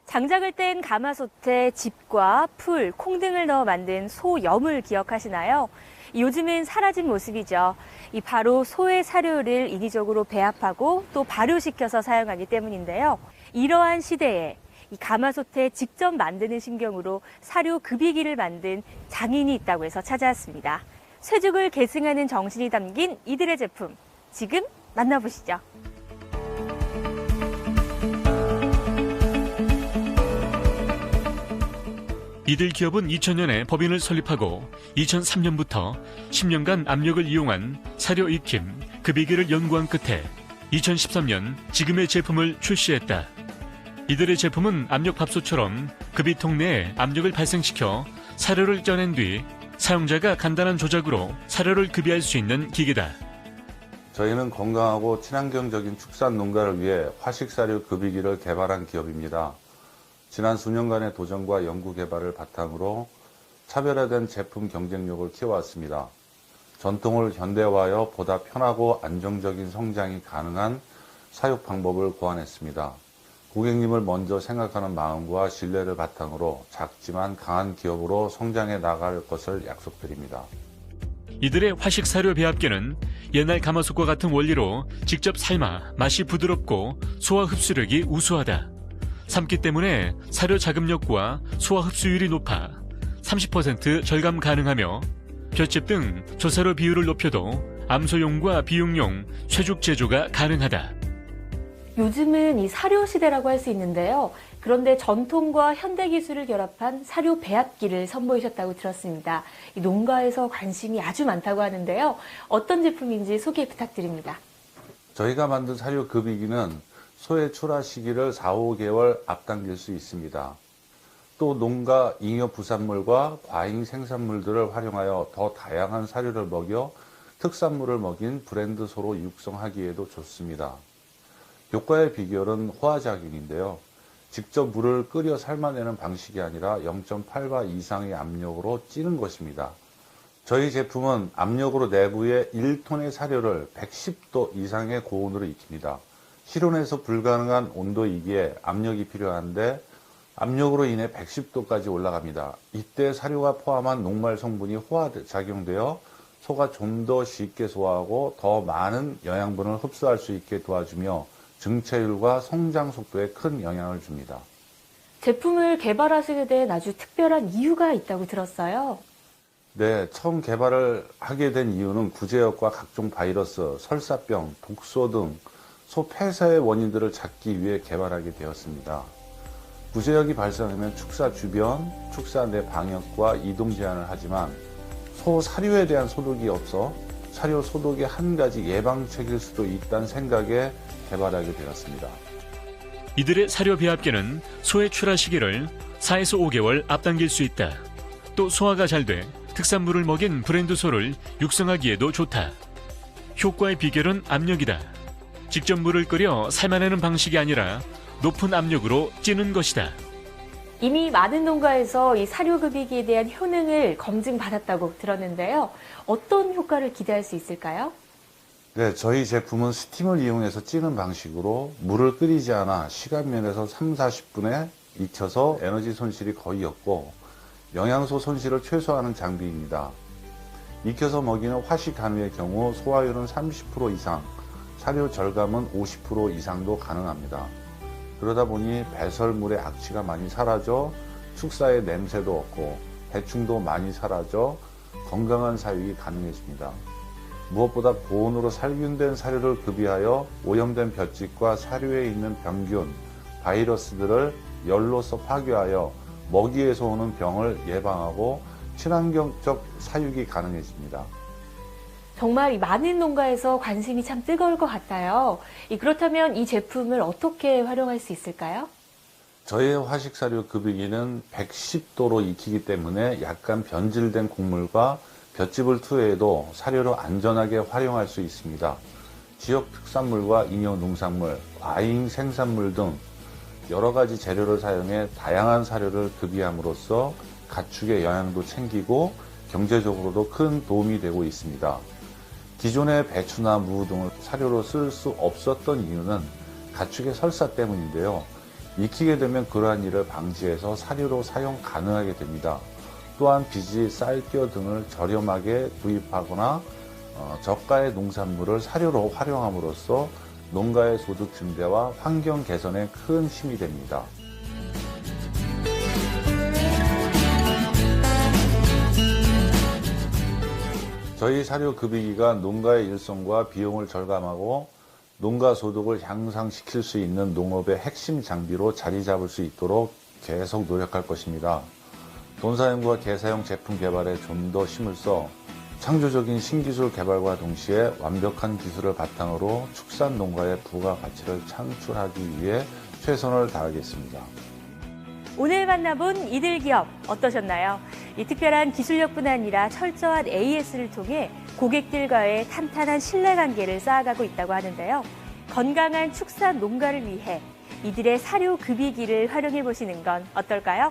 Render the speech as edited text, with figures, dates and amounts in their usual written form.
장작을 뗀 가마솥에 짚과 풀, 콩 등을 넣어 만든 소염을 기억하시나요? 요즘은 사라진 모습이죠. 바로 소의 사료를 인위적으로 배합하고 또 발효시켜서 사용하기 때문인데요. 이러한 시대에 이 가마솥에 직접 만드는 심경으로 사료 급이기를 만든 장인이 있다고 해서 찾아왔습니다. 쇠죽을 계승하는 정신이 담긴 이들의 제품, 지금 만나보시죠. 이들 기업은 2000년에 법인을 설립하고 2003년부터 10년간 압력을 이용한 사료 익힘, 급이기를 연구한 끝에 2013년 지금의 제품을 출시했다. 이들의 제품은 압력밥솥처럼 급이통 내에 압력을 발생시켜 사료를 쪄낸 뒤 사용자가 간단한 조작으로 사료를 급이할 수 있는 기계다. 저희는 건강하고 친환경적인 축산 농가를 위해 화식사료 급이기를 개발한 기업입니다. 지난 수년간의 도전과 연구 개발을 바탕으로 차별화된 제품 경쟁력을 키워왔습니다. 전통을 현대화하여 보다 편하고 안정적인 성장이 가능한 사육 방법을 고안했습니다. 고객님을 먼저 생각하는 마음과 신뢰를 바탕으로 작지만 강한 기업으로 성장해 나갈 것을 약속드립니다. 이들의 화식 사료 배합기는 옛날 가마솥과 같은 원리로 직접 삶아 맛이 부드럽고 소화 흡수력이 우수하다. 삶기 때문에 사료 자급력과 소화 흡수율이 높아 30% 절감 가능하며 볏짚 등 조사료 비율을 높여도 암소용과 비육용, 쇠죽 제조가 가능하다. 요즘은 이 사료 시대라고 할 수 있는데요. 그런데 전통과 현대 기술을 결합한 사료 배합기를 선보이셨다고 들었습니다. 이 농가에서 관심이 아주 많다고 하는데요. 어떤 제품인지 소개 부탁드립니다. 저희가 만든 사료 급이기는 소의 출하 시기를 4, 5개월 앞당길 수 있습니다. 또 농가 잉여 부산물과 과잉 생산물들을 활용하여 더 다양한 사료를 먹여 특산물을 먹인 브랜드 소로 육성하기에도 좋습니다. 효과의 비결은 호화작용인데요. 직접 물을 끓여 삶아내는 방식이 아니라 0.8바 이상의 압력으로 찌는 것입니다. 저희 제품은 압력으로 내부에 1톤의 사료를 110도 이상의 고온으로 익힙니다. 실온에서 불가능한 온도이기에 압력이 필요한데 압력으로 인해 110도까지 올라갑니다. 이때 사료가 포함한 녹말 성분이 호화작용되어 소가 좀 더 쉽게 소화하고 더 많은 영양분을 흡수할 수 있게 도와주며 증체율과 성장 속도에 큰 영향을 줍니다. 제품을 개발하시게 된 아주 특별한 이유가 있다고 들었어요. 네, 처음 개발을 하게 된 이유는 구제역과 각종 바이러스, 설사병, 독소 등 소 폐사의 원인들을 찾기 위해 개발하게 되었습니다. 구제역이 발생하면 축사 주변, 축사 내 방역과 이동 제한을 하지만 소 사료에 대한 소독이 없어 사료 소독의 한 가지 예방책일 수도 있다는 생각에 개발하게 되었습니다. 이들의 사료 배합기는 소의 출하 시기를 4에서 5개월 앞당길 수 있다. 또 소화가 잘 돼 특산물을 먹인 브랜드 소를 육성하기에도 좋다. 효과의 비결은 압력이다. 직접 물을 끓여 삶아내는 방식이 아니라 높은 압력으로 찌는 것이다. 이미 많은 농가에서 이 사료급이기에 대한 효능을 검증받았다고 들었는데요. 어떤 효과를 기대할 수 있을까요? 네, 저희 제품은 스팀을 이용해서 찌는 방식으로 물을 끓이지 않아 시간면에서 3, 40분에 익혀서 에너지 손실이 거의 없고 영양소 손실을 최소화하는 장비입니다. 익혀서 먹이는 화식 한우의 경우 소화율은 30% 이상, 사료 절감은 50% 이상도 가능합니다. 그러다 보니 배설물의 악취가 많이 사라져 축사의 냄새도 없고 해충도 많이 사라져 건강한 사육이 가능해집니다. 무엇보다 고온으로 살균된 사료를 급이하여 오염된 볏짚과 사료에 있는 병균, 바이러스들을 열로서 파괴하여 먹이에서 오는 병을 예방하고 친환경적 사육이 가능해집니다. 정말 이 많은 농가에서 관심이 참 뜨거울 것 같아요. 그렇다면 이 제품을 어떻게 활용할 수 있을까요? 저희의 화식사료 급이기는 110도로 익히기 때문에 약간 변질된 곡물과 볏짚을 투여해도 사료로 안전하게 활용할 수 있습니다. 지역 특산물과 잉여 농산물, 과잉 생산물 등 여러 가지 재료를 사용해 다양한 사료를 급이함으로써 가축의 영양도 챙기고 경제적으로도 큰 도움이 되고 있습니다. 기존의 배추나 무 등을 사료로 쓸 수 없었던 이유는 가축의 설사 때문인데요. 익히게 되면 그러한 일을 방지해서 사료로 사용 가능하게 됩니다. 또한 비지, 쌀뼈 등을 저렴하게 구입하거나 저가의 농산물을 사료로 활용함으로써 농가의 소득 증대와 환경 개선에 큰 힘이 됩니다. 저희 사료급여기가 농가의 일손과 비용을 절감하고 농가 소득을 향상시킬 수 있는 농업의 핵심 장비로 자리 잡을 수 있도록 계속 노력할 것입니다. 본사연구와 개사용 제품 개발에 좀 더 힘을 써 창조적인 신기술 개발과 동시에 완벽한 기술을 바탕으로 축산 농가의 부가가치를 창출하기 위해 최선을 다하겠습니다. 오늘 만나본 이들 기업 어떠셨나요? 이 특별한 기술력뿐 아니라 철저한 AS를 통해 고객들과의 탄탄한 신뢰관계를 쌓아가고 있다고 하는데요. 건강한 축산 농가를 위해 이들의 사료 급이기를 활용해 보시는 건 어떨까요?